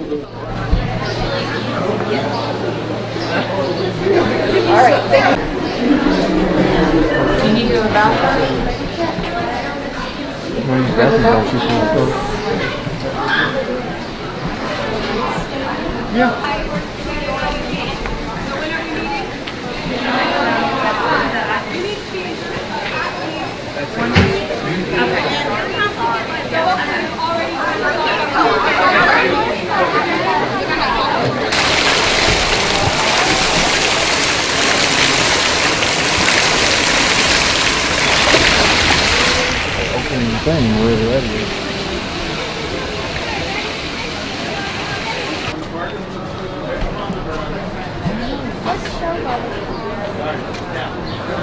Alright, thank you. Do you need to go to the bathroom? Where's the bathroom? She's going to go. Yeah. Opening thing where the red is.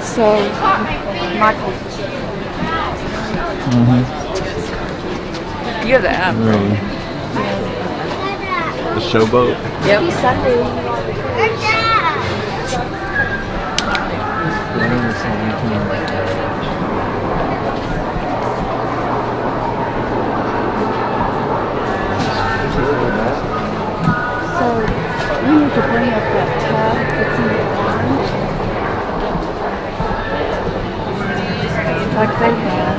So, Michael. You have the app. Really? The showboat? Yep. Sunday. So, we need to bring up that tab that's in the orange. Like they have.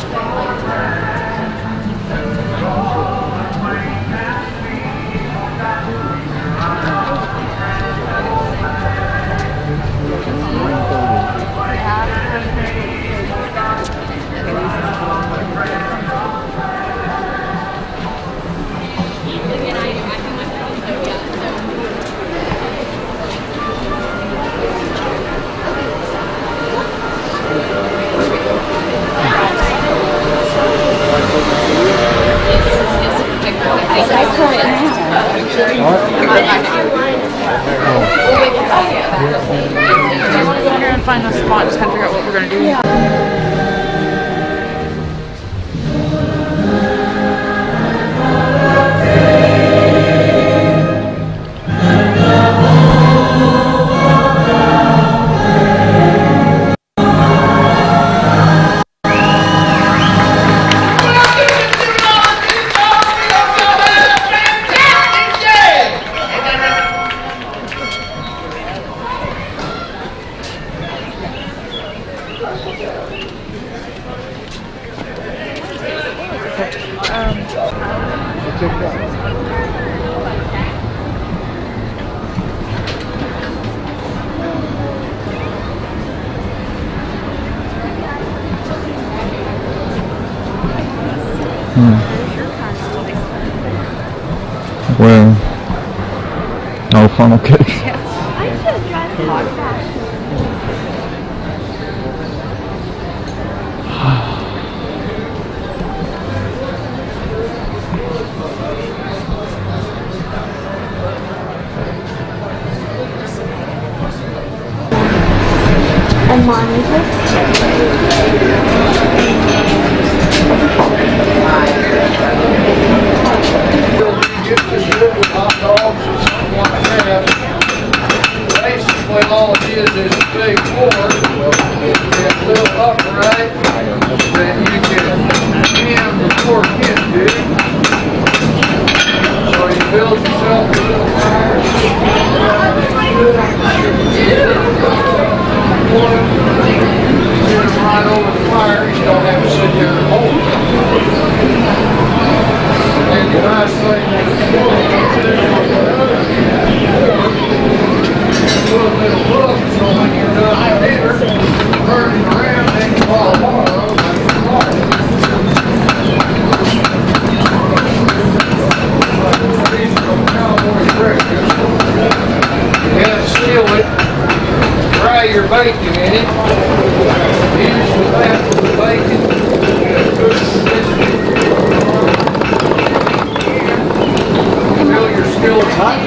We're gonna find a spot, just kind of figure out what we're gonna do. Yeah. Well, no funnel cake. I should have tried the hot fashion. And monitor. Basically, all it is a big board. It's built upright. Then you can hand the fork into. So you build yourself a little fire. Sit right over the fire. You don't have to sit there and hold it. And the nice thing is, put a little hook, so when you're done dinner, turning around, they can fall apart. Cowboy breakfast. You have to seal it, fry your bacon in it. Use the fat for the bacon. Fill your skillet hot.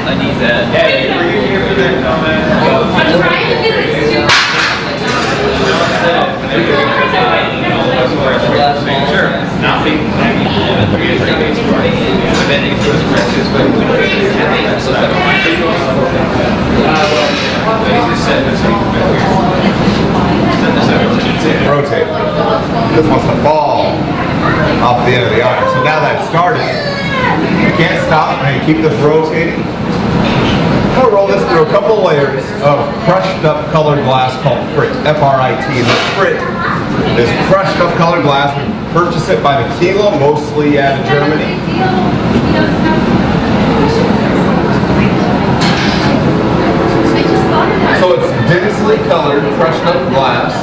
I need that. Yeah, were you here for that comment? I'm trying to get it too. Sure. Nothing. the end of the iron. So now that I've started, you can't stop and keep this rotating. I'm going to roll this through a couple layers of crushed up colored glass called frit, F-R-I-T. The frit is crushed up colored glass. We purchase it by the kilo, mostly out of Germany. So it's densely colored, crushed up glass.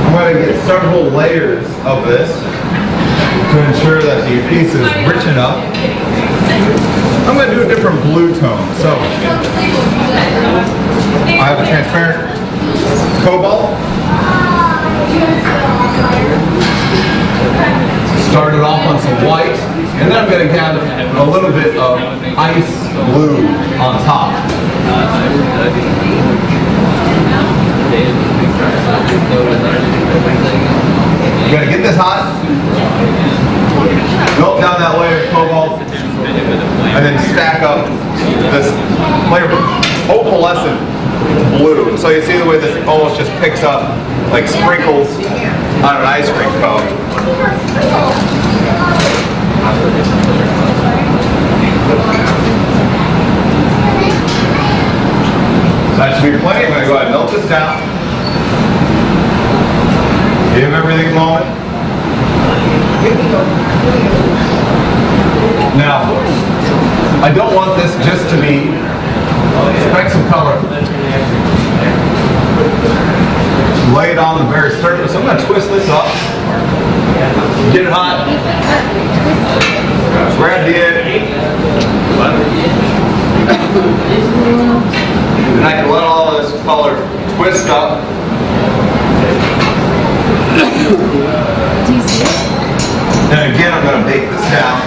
I'm going to get several layers of this to ensure that the piece is rich enough. I'm going to do a different blue tone. So I have a transparent cobalt. Started off on some white, and then I'm going to add a little bit of ice blue on top. You got to get this hot. Melt down that layer of cobalt, and then stack up this layer of opalescent blue. So you see the way this almost just picks up like sprinkles on an ice cream cone. That should be plenty. I'm going to go ahead and melt this down. Give everything a moment. Now, I don't want this just to be specks of color. Lay it on the very surface. I'm going to twist this up. Get it hot. Grab the end. And I can let all this color twist up. And again, I'm going to bake this down.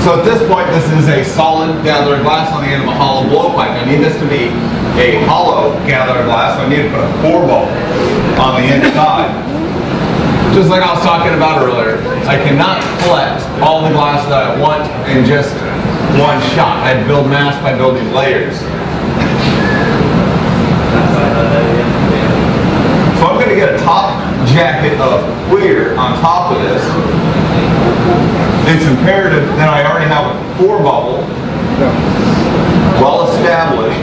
So at this point, this is a solid gathered glass on the end of a hollow blowpipe. I need this to be a hollow gathered glass, so I need to put a pour bubble on the inside. Just like I was talking about earlier, I cannot collect all the glass that I want in just one shot. I build mass by building layers. So I'm going to get a top jacket of clear on top of this. It's imperative that I already have a pour bubble well established.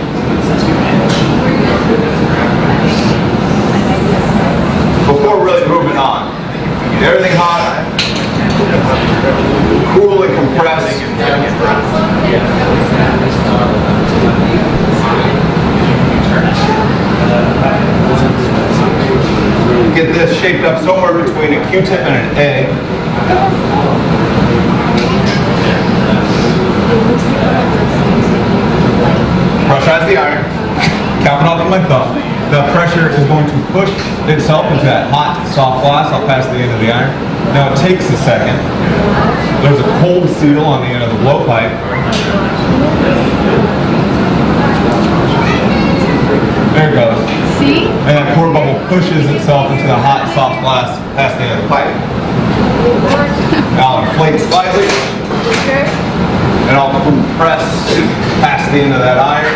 Before really moving on. Get everything hot, cool and compressed. Get this shaped up somewhere between a Q-tip and an egg. Pressurize the iron. Cap it off with my thumb. The pressure is going to push itself into that hot, soft glass. I'll pass the end of the iron. Now it takes a second. There's a cold seal on the end of the blowpipe. There it goes. See? And that pour bubble pushes itself into the hot, soft glass past the end of the pipe. Now I'll inflate slightly. Okay. And I'll compress past the end of that iron.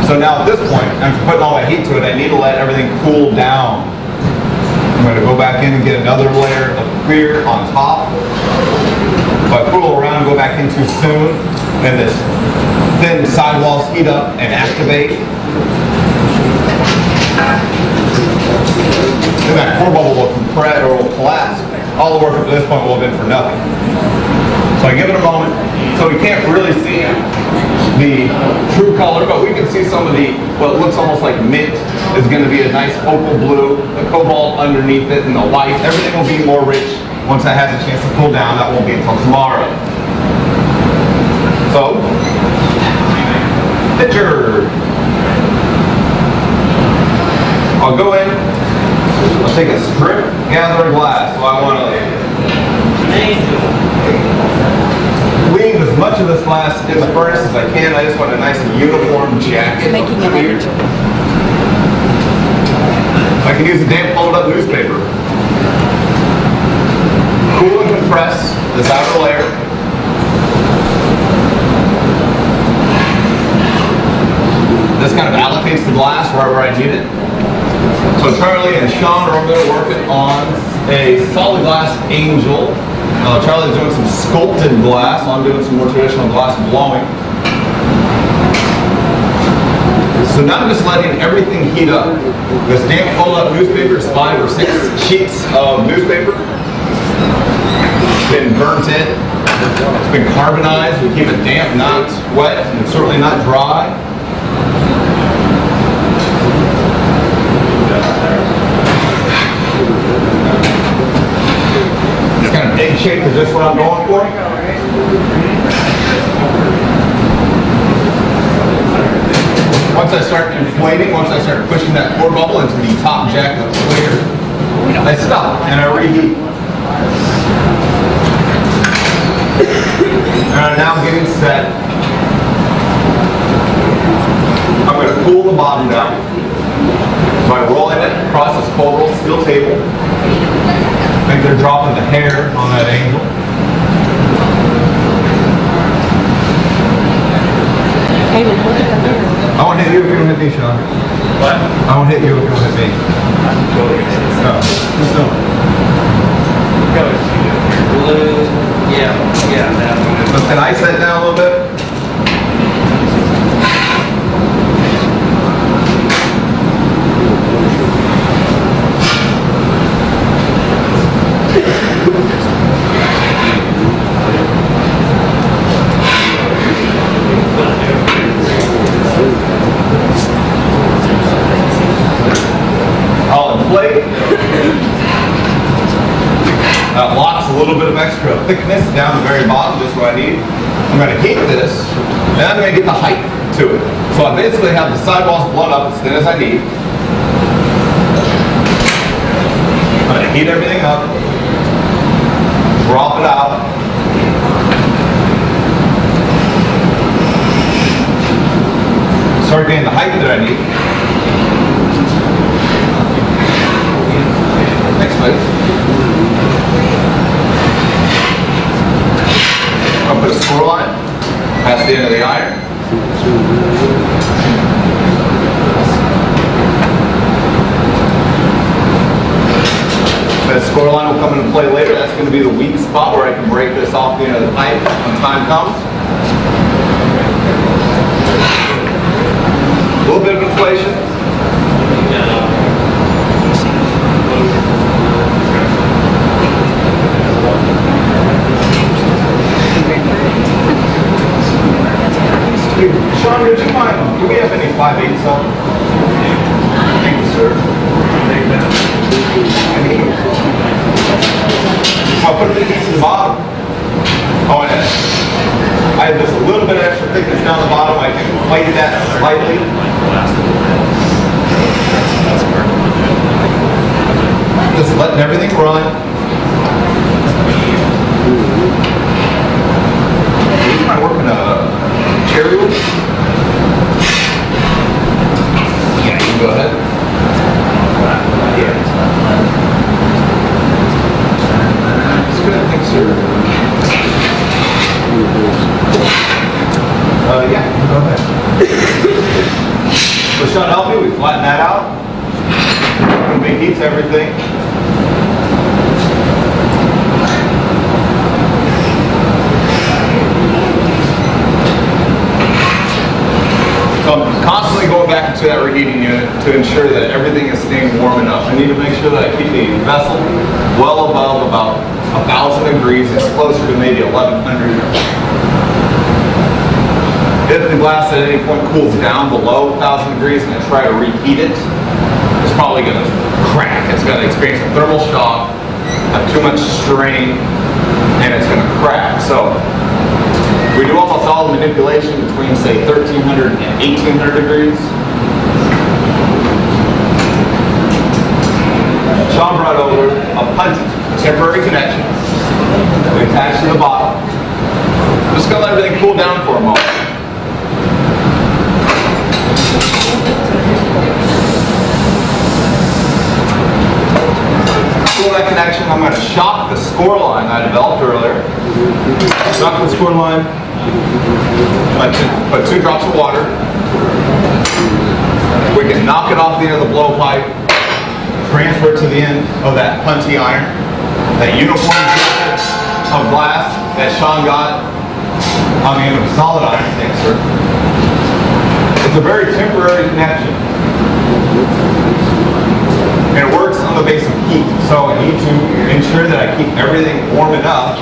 So now at this point, after putting all that heat to it, I need to let everything cool down. I'm going to go back in and get another layer of clear on top. If I fool around and go back in too soon, then this thin sidewalls heat up and activate. Then that pour bubble will compress or will collapse. All the work up to this point will have been for nothing. So I give it a moment. So we can't really see the true color, but we can see some of the, what looks almost like mint is going to be a nice opal blue, the cobalt underneath it, and the white. Everything will be more rich once that has a chance to cool down. That won't be until tomorrow. So, picture. I'll go in, I'll take a strip gathered glass, so I want to leave as much of this glass in the furnace as I can. I just want a nice uniform jacket. Making an clear. image. I can use a damp folded up newspaper. Cool and compress this outer layer. This kind of allocates the glass wherever I need it. So Charlie and Sean are over there working on a solid glass angel. Charlie's doing some sculpted glass, while I'm doing some more traditional glass blowing. So now I'm just letting everything heat up. This damp fold-up newspaper is 5 or 6 sheets of newspaper. It's been burnt in. It's been carbonized. We keep it damp, not wet, and certainly not dry. This kind of egg shape is just what I'm going for. Once I start inflating, once I start pushing that pour bubble into the top jack of the clear, I stop and I reheat. And I'm now getting set. I'm going to cool the bottom down by rolling it across this cold rolled steel table. Make the drop of the hair on that angel. Hey, look at the hair. I won't hit you if you don't hit me, Sean. What? I won't hit you if you don't hit me. No. Just don't. Blue. Yeah, that one. But can I set down a little bit? I'll inflate. That locks a little bit of extra thickness down the very bottom, just what I need. I'm going to heat this, and I'm going to get the height to it. So I basically have the sidewalls blown up as thin as I need. I'm going to heat everything up, drop it out. Start getting the height that I need. Next, please. I'll put a squirrel on it, past the end of the iron. That score line will come into play later. That's going to be the weak spot where I can break this off the end of the pipe when time comes. A little bit of inflation. Sean, would you mind? Do we have any 5/8 on? Thank you, sir. I'll put the piece in the bottom. Oh, and I have just a little bit of extra thickness down the bottom. I can inflate that slightly. Just letting everything run. Am I working a cherry wood? Yeah, you can go ahead. It's good, thanks, sir. Yeah, you can go ahead. So Sean, help me. We flatten that out. We heat everything. So I'm constantly going back into that reheating unit to ensure that everything is staying warm enough. I need to make sure that I keep the vessel well above about 1,000 degrees. It's closer to maybe 1,100. If the glass at any point cools down below 1,000 degrees and I try to reheat it, it's probably going to crack. It's going to experience a thermal shock, have too much strain, and it's going to crack. So we do almost all the manipulation between, say, 1,300 and 1,800 degrees. Sean brought over a punted temporary connection we attach to the bottom. I'm just going to let everything cool down for a moment. Cool that connection. I'm going to shock the score line I developed earlier. Shock the score line. Put 2 drops of water. We can knock it off the end of the blowpipe. transfer it to the end of that punchy iron, that uniform jacket of glass that Sean got on the end of a solid iron mixer. It's a very temporary connection. And it works on the base of heat. So I need to ensure that I keep everything warm enough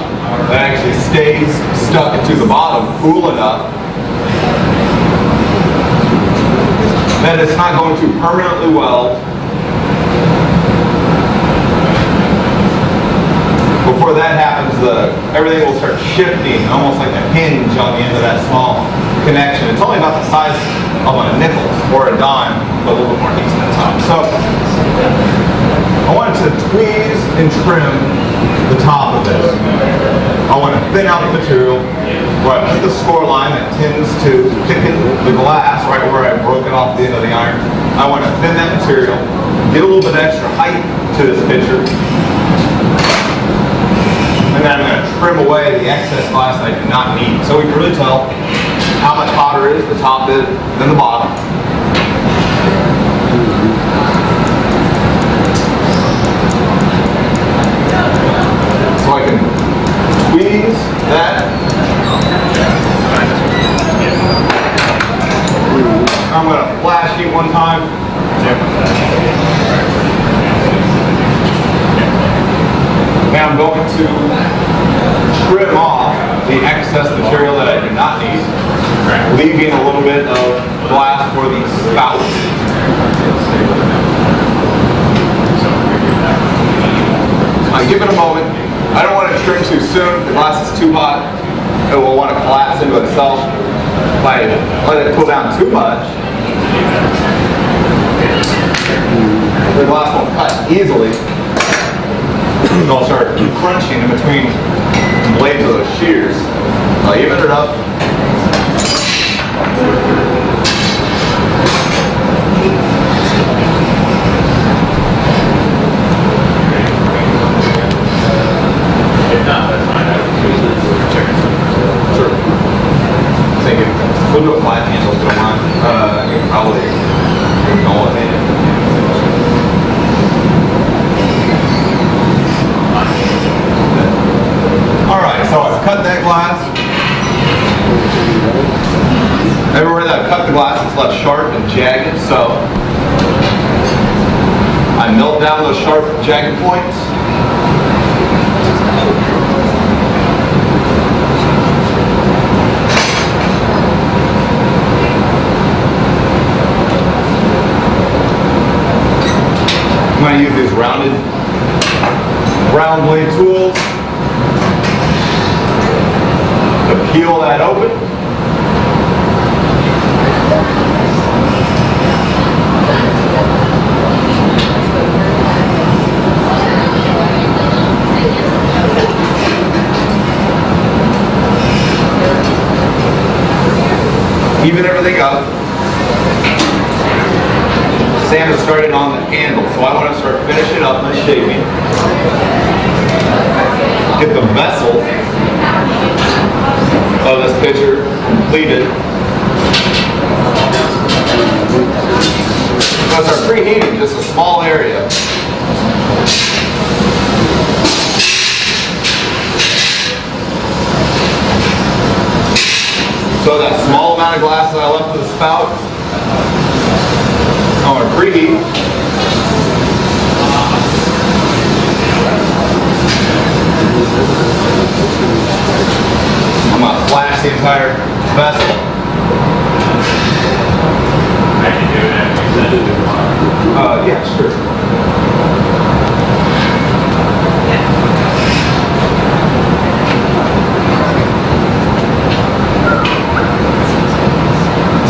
that it actually stays stuck to the bottom, cool enough that it's not going to permanently weld. Before that happens, everything will start shifting, almost like a hinge on the end of that small connection. It's only about the size of a nickel or a dime, but a little bit more heat at the top. So I wanted to tweeze and trim the top of this. I want to thin out the material where I put the score line that tends to thicken the glass right where I broke it off the end of the iron. I want to thin that material, get a little bit extra height to this picture, and then I'm going to trim away the excess glass that I do not need. So we can really tell how much hotter is the top is than the bottom. So I can tweeze that. I'm going to flash heat one time. And I'm going to trim off the excess material that I do not need, leaving a little bit of glass for the spout. Give it a moment. I don't want to trim too soon. If the glass is too hot, it will want to collapse into itself. If I let it cool down too much, the glass won't cut easily. It'll start crunching in between the blades of those shears. I'll even it up. Sure. Take it. We'll do a flat handle if you don't mind. You can probably ignore it. Alright, so I've cut that glass. Everywhere that I've cut the glass, it's left sharp and jagged, so I melt down those sharp, jagged points. I'm going to use these round blade tools to peel that open. Even everything up. Sand has started on the handle, so I want to start finishing up my shaping. Get the vessel of this picture completed. I'm going to start preheating just a small area. So that small amount of glass that I left for the spout, I'm going to preheat. I'm going to flash the entire vessel. I can do it after you send it to tomorrow. Yeah, sure.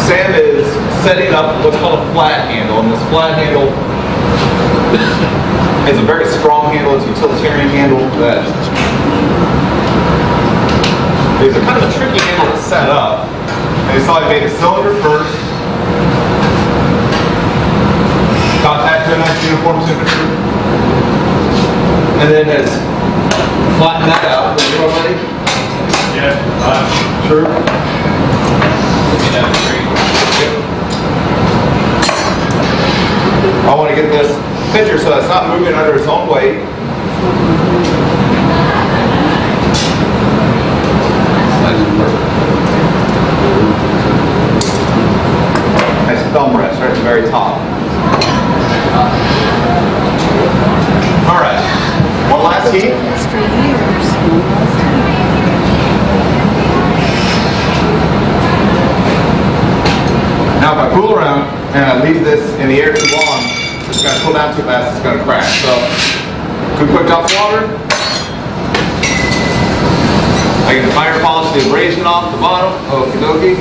Sam is setting up what's called a flat handle, and this flat handle is a very strong handle. It's a utilitarian handle that is a kind of a tricky handle to set up. And so I made a cylinder first, got that to a nice uniform temperature, and then has flattened that out. Are you all ready? Yeah. Sure. Get that straight. I want to get this pitcher so that's not moving under its own weight. Nice thumb rest right at the very top. All right, one last heat. For years. Now if I fool around and I leave this in the air too long, it's going to cool down too fast, it's going to crack. So, good quick drop of water. I can fire polish the abrasion off the bottom, okie dokie.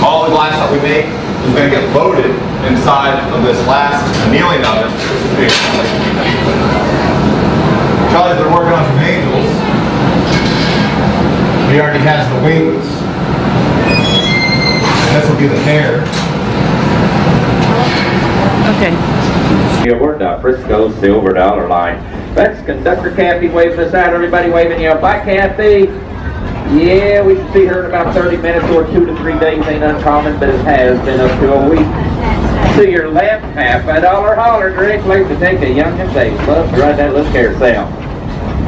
All the glass that we make is going to get loaded inside of this last annealing oven. Charlie's been working on some angels. He already has the wings. And this will be the hair. Okay. We're the Frisco Silver Dollar Line. That's Conductor Kathy waving us out. Everybody waving you. Bye, Kathy. Yeah, we should see her in about 30 minutes or 2 to 3 days. Ain't uncommon, but it has been up to a week. To your left, $50 holler. Great place to take a youngin'. They love to ride that little carousel.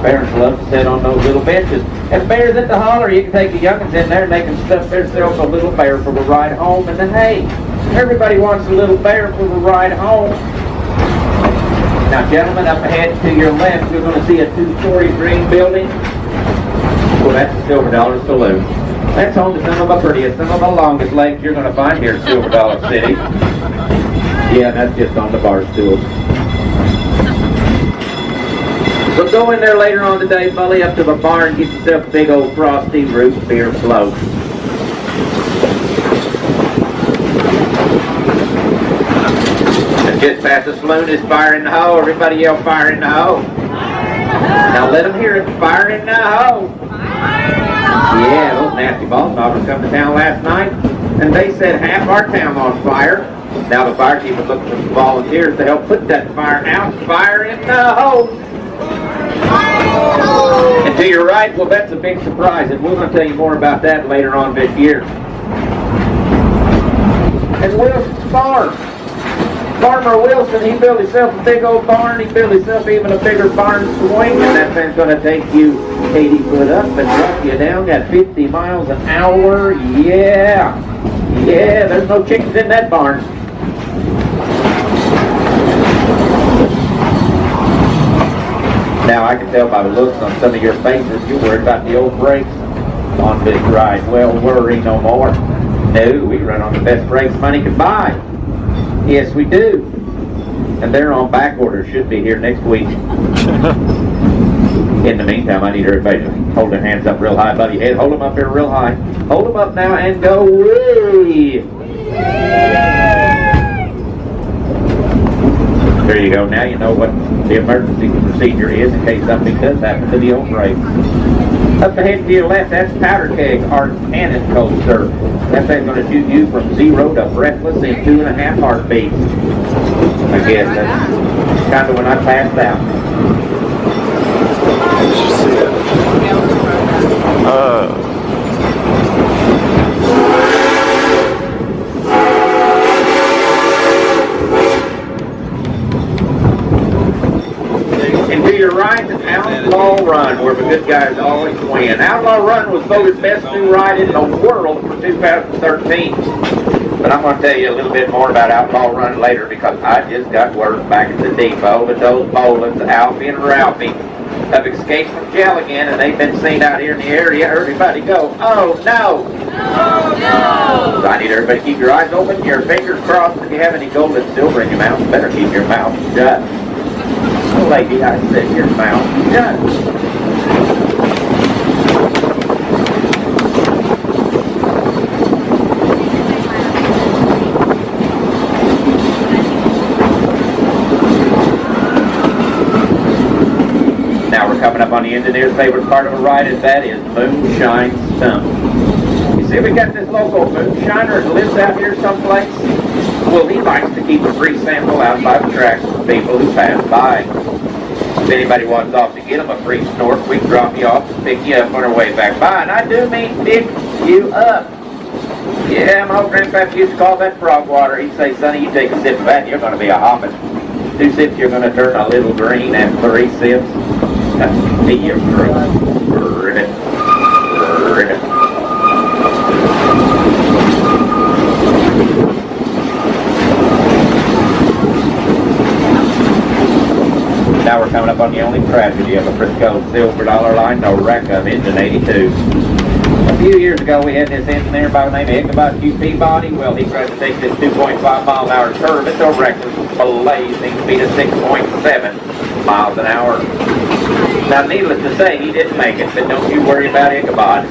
Parents love to sit on those little benches. And bears at the holler, you can take the youngins in there and they can stuff themselves a little bear for the ride home. And then, hey, everybody wants a little bear for the ride home. Now, gentlemen, up ahead to your left, you're going to see a 2-story green building. Well, that's the Silver Dollar Saloon. That's home to some of the prettiest, some of the longest legs you're going to find here in Silver Dollar City. Yeah, that's just on the bar stool. So go in there later on today, bully up to the bar and get yourself a big old frosty root beer float. And just past the saloon is fire in the hole. Everybody yell fire in the hole. Now let them hear it, fire in the hole. Yeah, those nasty ball knockers come to town last night and they set half our town on fire. Now the firekeeper's looking for some volunteers to help put that fire out. Fire in the hole. And to your right, well, that's a big surprise, and we're going to tell you more about that later on this year. And Wilson's farm. Farmer Wilson, he built himself a big old barn. He built himself even a bigger barn swing, and that thing's going to take you 80 foot up and drop you down at 50 miles an hour. Yeah. Yeah, there's no chickens in that barn. Now I can tell by the looks on some of your faces, you're worried about the old brakes on this ride. Well, worry no more. No, we run on the best brakes money can buy. Yes, we do. And they're on back order. Should be here next week. In the meantime, I need everybody to hold their hands up real high above your head. Hold them up here real high. Hold them up now and go wee. There you go. Now you know what the emergency procedure is in case something does happen to the old brake. Up ahead to your left, that's powder keg, our cannon coaster. That thing's going to shoot you from 0 to breathless in 2.5 heartbeats. I guess that's kind of when I passed out. And to your right is Outlaw Run, where the good guys always win. Outlaw Run was voted best new ride in the world for 2013. But I'm going to tell you a little bit more about Outlaw Run later because I just got word back at the depot that those Bolins, Alfie and Ralphie, have escaped from jail again, and they've been seen out here in the area. Everybody go, oh no! Oh no! So I need everybody to keep your eyes open, your fingers crossed. If you have any gold and silver in your mouth, you better keep your mouth shut. Oh, lady, I said your mouth shut. Now we're coming up on the engineer's favorite part of a ride, and that is Moonshine Stump. You see, we got this local moonshiner that lives out here someplace. Well, he likes to keep a free sample out by the tracks for people who pass by. If anybody wants off to get them a free snort, we can drop you off and pick you up on our way back by. And I do mean pick you up. Yeah, my old grandpa used to call that frog water. He'd say, sonny, you take a sip of that and you're going to be a hopping. 2 sips, you're gonna turn a little green, and 3 sips, be your fruit. Now we're coming up on the only tragedy of a Frisco silver dollar line, no wreck of engine 82. A few years ago, we had this engineer by the name of Ichabod Q. Peabody. Well, he tried to take this 2.5 mile an hour curve at the record blazing speed of 6.7 miles an hour. Now, needless to say, he didn't make it, but don't you worry about Ichabod.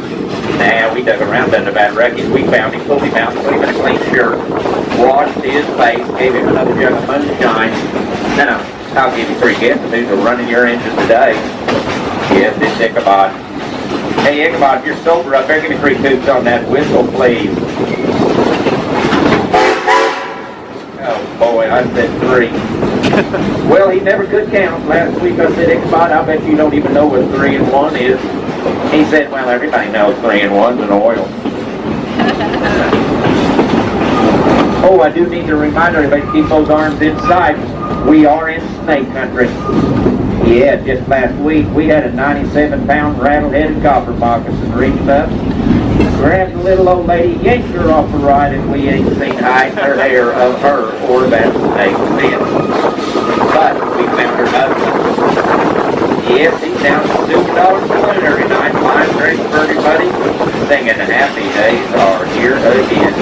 Nah, we dug around under that wreckage. We found him, pulled him out, put him in a clean shirt, washed his face, gave him another jug of moonshine. Now, I'll give you 3 guesses who's running your engine today. Yes, it's Ichabod. Hey, Ichabod, if you're sober up there, give me 3 toots on that whistle, please. Oh, boy, I said 3. Well, he never could count. Last week I said, Ichabod, I bet you don't even know what 3 and 1 is. He said, well, everybody knows 3 and 1's an oil. Oh, I do need to remind everybody to keep those arms inside. We are in snake country. Yeah, just last week we had a 97-pound rattle-headed copper moccasin reached up, grabbed the little old lady, yanked her off the ride, and we ain't seen hide or hair of her or that snake since. But we found her husband. Yes, he's down to $2 balloon every night, flying straight for everybody, singing happy days are here again.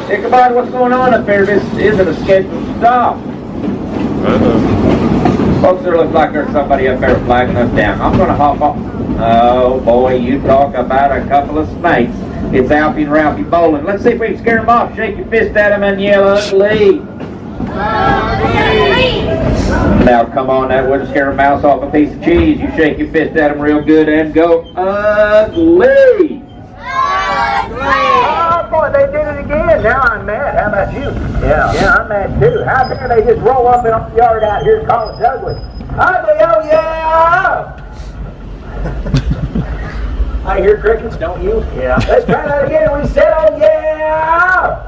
Ichabod, what's going on up there? This isn't a scheduled stop. Folks, there looks like there's somebody up there flagging us down. I'm going to hop off. Oh, boy, you talk about a couple of snakes. It's Alfie and Ralphie bowling. Let's see if we can scare them off. Shake your fist at them and yell, ugly. Now, come on, that wouldn't scare a mouse off a piece of cheese. You shake your fist at them real good and go, ugly. Oh boy, they did it again. Now I'm mad. How about you? Yeah, I'm mad too. How dare they just roll up in the yard out here and call us ugly? Ugly, oh yeah! I hear crickets, don't you? Yeah. Let's try that again. We said, oh yeah!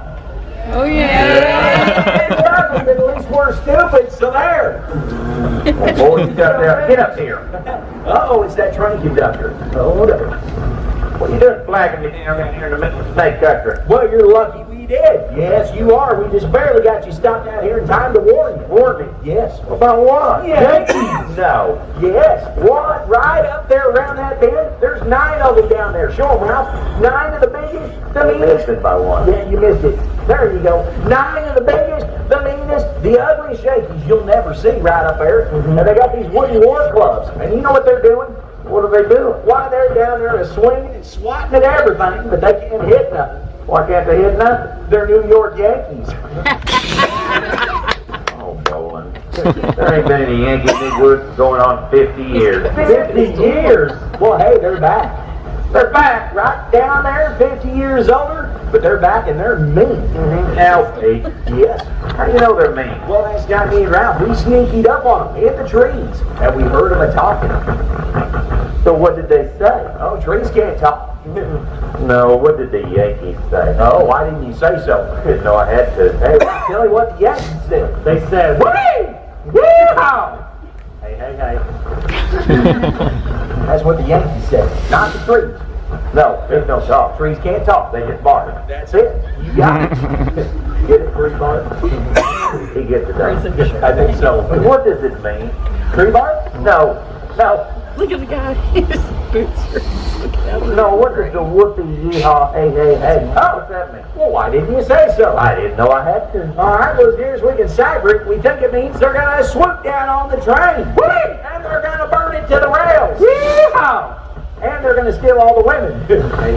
Oh yeah! We're ugly, but at least we're stupid, so there. Boy, you got there. Get up here. Uh-oh, it's that train conductor. Oh, no. What are you doing flagging me down here in the middle of snake country? Well, you're lucky we did. Yes, you are. We just barely got you stopped out here in time to warn you. Warn me? Yes. About what? Yankees. No. Yes. What? Right up there around that bend? There's 9 of them down there. Show them, Ralph. 9 of the biggest, the meanest. You missed it by 1. Yeah, you missed it. There you go. 9 of the biggest, the meanest, the ugliest Yankees you'll never see right up there. Mm-hmm. And they got these wooden war clubs. And you know what they're doing? What are they doing? Why, they're down there swinging and swatting at everything, but they can't hit nothing. Why can't they hit nothing? They're New York Yankees. Oh, Boland. There ain't been any Yankee Big Woods going on 50 years. 50 years? Well, hey, they're back. They're back, right down there, 50 years older, but they're back and they're mean. Mm-hmm. Now, yes. How do you know they're mean? Well, that's got me and Ralph. We sneakied up on them, hit the trees, and we heard them talking. So what did they say? Oh, trees can't talk. No, what did the Yankees say? Oh, why didn't you say so? Didn't know I had to. Hey, I'll tell you what the Yankees said. They said, whee! Yeehaw! Hey. That's what the Yankees said, not the trees. No, there's no talk. Trees can't talk, they just bark. That's it. You got it. Get it, tree bark? He gets it done. I think so. What does it mean? Tree bark? No. Look at the guy. His boots are. No, what does the whoopee yeehaw hey? Oh, what's that mean? Well, why didn't you say so? I didn't know I had to. All right, well, as near as we can cipher it, we think it means they're going to swoop down on the train. Whee! And they're going to burn it to the rails. Yeehaw! And they're going to steal all the women. Hey.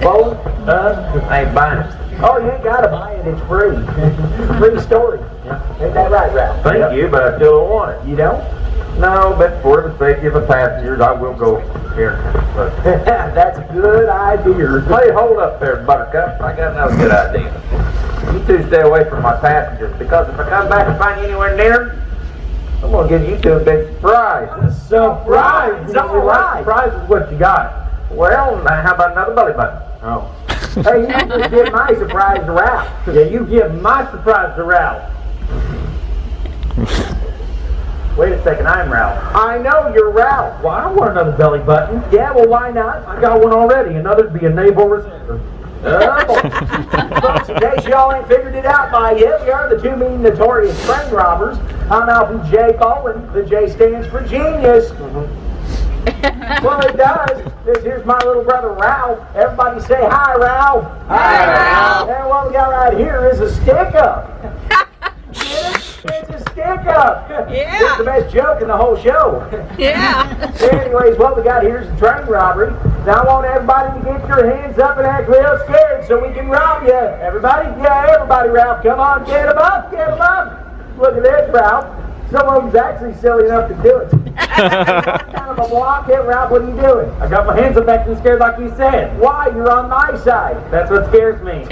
Bowling? I ain't buying it. Oh, you ain't got to buy it. It's free. Free story. Ain't that right, Ralph? Thank you, but I still don't want it. You don't? No, but for the safety of the passengers, I will go here. That's a good idea. Hey, hold up there, Buttercup. I got another good idea. You two stay away from my passengers, because if I come back and find you anywhere near them, I'm gonna give you two a big surprise. Surprise! All right. Surprise is what you got. Well, now how about another belly button? Oh. Hey, you just give my surprise to Ralph. Yeah, you give my surprise to Ralph. Wait a second, I'm Ralph. I know you're Ralph. Well, I don't want another belly button. Yeah, well, why not? I got one already. Another'd be a naval reserve. Folks, in case y'all ain't figured it out by yet, we are the two mean notorious train robbers. I'm Alvin J. Bowen. The J stands for genius. Well, it does. This here's my little brother Ralph. Everybody say hi, Ralph. Hi, Ralph. And what we got right here is a stick-up. It's a stick-up. Yeah. It's the best joke in the whole show. Yeah. Anyways, what we got here is a train robbery. Now I want everybody to get your hands up and act real scared so we can rob you. Everybody? Yeah, everybody, Ralph. Come on, get them up, get them up. Look at this, Ralph. Some of them's actually silly enough to do it. Kind of a blockhead, Ralph. What are you doing? I got my hands up acting scared like you said. Why? You're on my side. That's what scares me.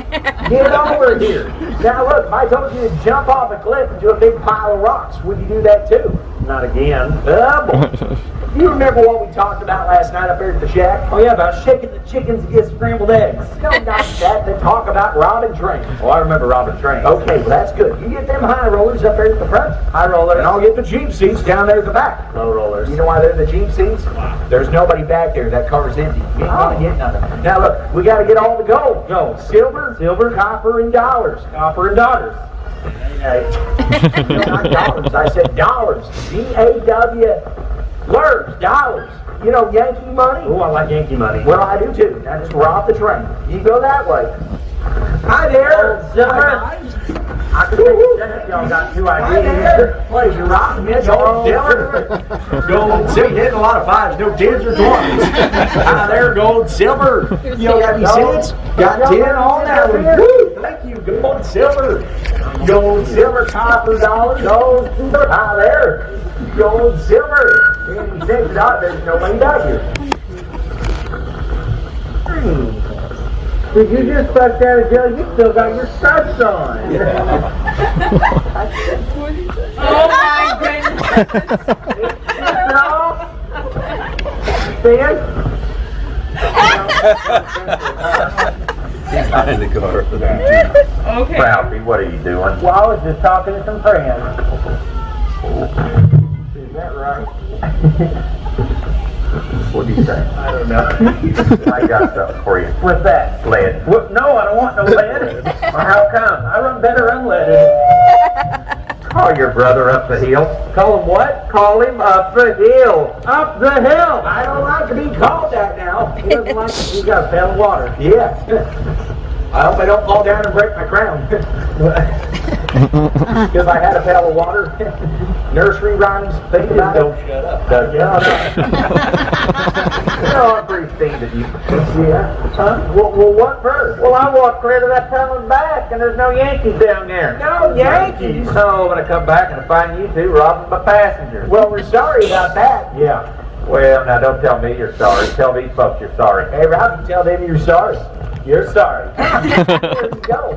Get over here. Now look, if I told you to jump off a cliff into a big pile of rocks, would you do that too? Not again. Oh, boy. Do you remember what we talked about last night up here at the shack? Oh yeah, about shaking the chickens against scrambled eggs. No, not that. They talk about robbing trains. Oh, I remember robbing trains. Okay, well that's good. You get them high rollers up there at the front. High rollers. And I'll get the cheap seats down there at the back. Low rollers. You know why they're the cheap seats? Wow. There's nobody back there. That car's empty. You ain't gonna get nothing. Now look, we gotta get all the gold. Gold. Silver, copper, and dollars. Copper and dollars. Hey, no, not dollars. I said dollars. D-A-W. Dollars. You know Yankee money? Oh, I like Yankee money. Well, I do too. Now just rob the train. You go that way. Hi there. Silver. I can make a sense y'all got two ideas. Hi there. Pleasure robbing me. Gold silver. Gold silver. Hitting a lot of fives. No tens or 20s. Hi there, gold silver. You don't have any cents? Got 10 on that one. Woo! Thank you. Gold silver. Gold silver. Copper dollars. Gold silver. Hi there. Gold silver. And he says that there's nobody back here. Did you just bust out of jail? You still got your stripes on. Oh my goodness. Stan? Okay. Ralphie, what are you doing? Well, I was just talking to some friends. Is that right? What do you say? I don't know. I got something for you. What's that? Lead. What? No, I don't want no lead. Well, how come? I run better unleaded. Call your brother up the hill. Call him what? Call him up the hill. Up the hill. I don't like to be called that now. He doesn't like it. He's got a pail of water. Yeah. I hope I don't fall down and break my crown. Because I had a pail of water. Nursery rhymes, think about it. Don't shut up. No. No, I'm pretty steamed at you. Yeah. Huh? Well, what first? Well, I walked clear to that tunnel's back, and there's no Yankees down there. No Yankees? So I'm going to come back and find you two robbing my passengers. Well, we're sorry about that. Yeah. Well, now don't tell me you're sorry. Tell these folks you're sorry. Hey, Ralph, you tell them you're sorry. You're sorry. There you go.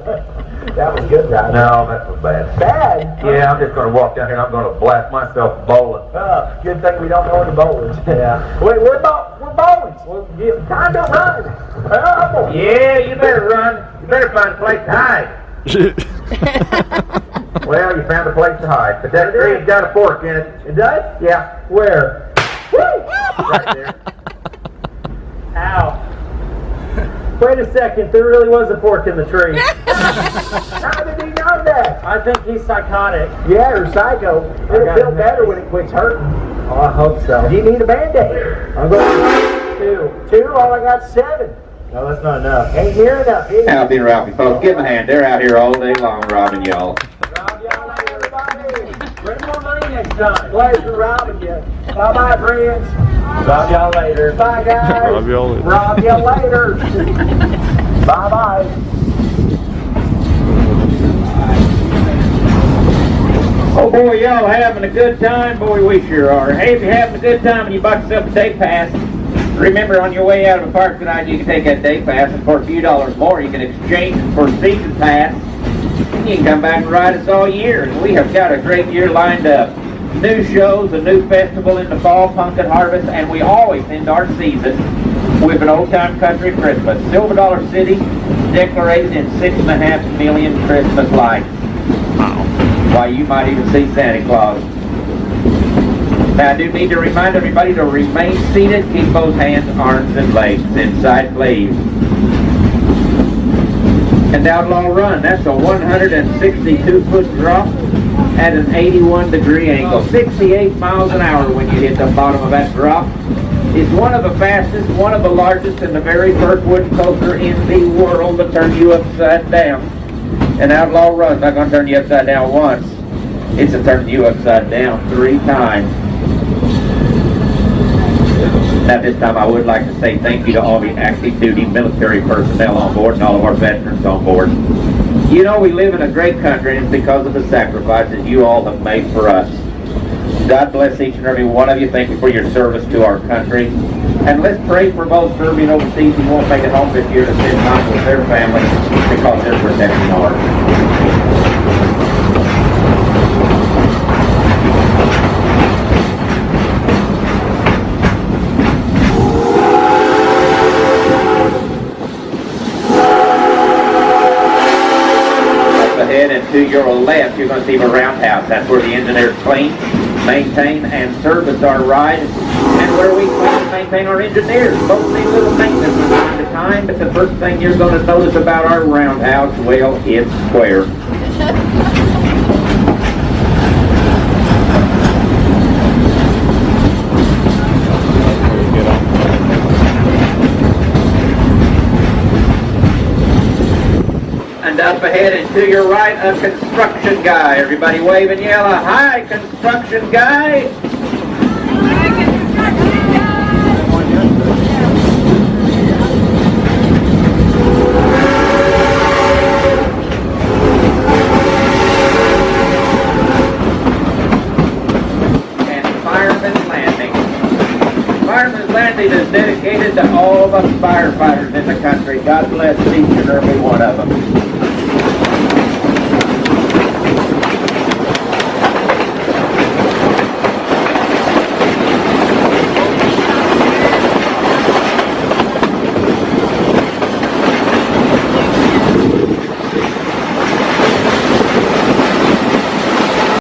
That was good, right? No, that was bad. Bad? Yeah, I'm just going to walk down here and I'm going to blast myself bowling. Good thing we don't know any bowlers. Yeah. Wait, we're bowling. Well, time to run. Yeah, you better run. You better find a place to hide. Well, you found a place to hide. But that tree's got a fork in it. It does? Yeah. Where? Woo! Right there. Ow. Wait a second, there really was a fork in the tree. How did he know that? I think he's psychotic. Yeah, or psycho. It'll feel better when it quits hurting. Oh, I hope so. Do you need a Band-Aid? I'm going to 2. 2? All I got 7. No, that's not enough. Ain't near enough, is it? Howdy, Ralphie, folks. Give them a hand. They're out here all day long robbing y'all. Rob y'all later, everybody. Bring more money next time. Pleasure robbing you. Bye-bye, friends. Rob y'all later. Bye, guys. Rob y'all later. Rob y'all later. Bye-bye. Oh boy, y'all having a good time? Boy, we sure are. Hey, if you're having a good time and you bought yourself a day pass, remember on your way out of the park tonight, you can take that day pass, and for a few dollars more, you can exchange it for a season pass. You can come back and ride us all year, and we have got a great year lined up. new shows, a new festival in the fall, pumpkin harvest, and we always end our season with an old-time country Christmas. Silver Dollar City decorated in 6.5 million Christmas lights. Why, you might even see Santa Claus. Now, I do need to remind everybody to remain seated, keep both hands, arms, and legs inside, please. And Outlaw Run, that's a 162-foot drop at an 81-degree angle. 68 miles an hour when you hit the bottom of that drop. It's one of the fastest, one of the largest, and the very first wooden coaster in the world to turn you upside down. And Outlaw Run's not going to turn you upside down once. It's to turn you upside down 3 times. Now, this time I would like to say thank you to all the active duty military personnel on board and all of our veterans on board. You know, we live in a great country, and it's because of the sacrifices you all have made for us. God bless each and every one of you. Thank you for your service to our country. And let's pray for those serving overseas who won't make it home this year to spend time with their families because they're protecting ours. And to your left, you're going to see the roundhouse. That's where the engineers clean, maintain, and service our ride, and where we clean and maintain our engineers. Both need a little maintenance from time to time, but the first thing you're going to notice about our roundhouse, well, it's square. And up ahead and to your right, a construction guy. Everybody wave and yell, "Hi, construction guy!" And Fireman's Landing. Fireman's Landing is dedicated to all the firefighters in the country. God bless each and every one of them.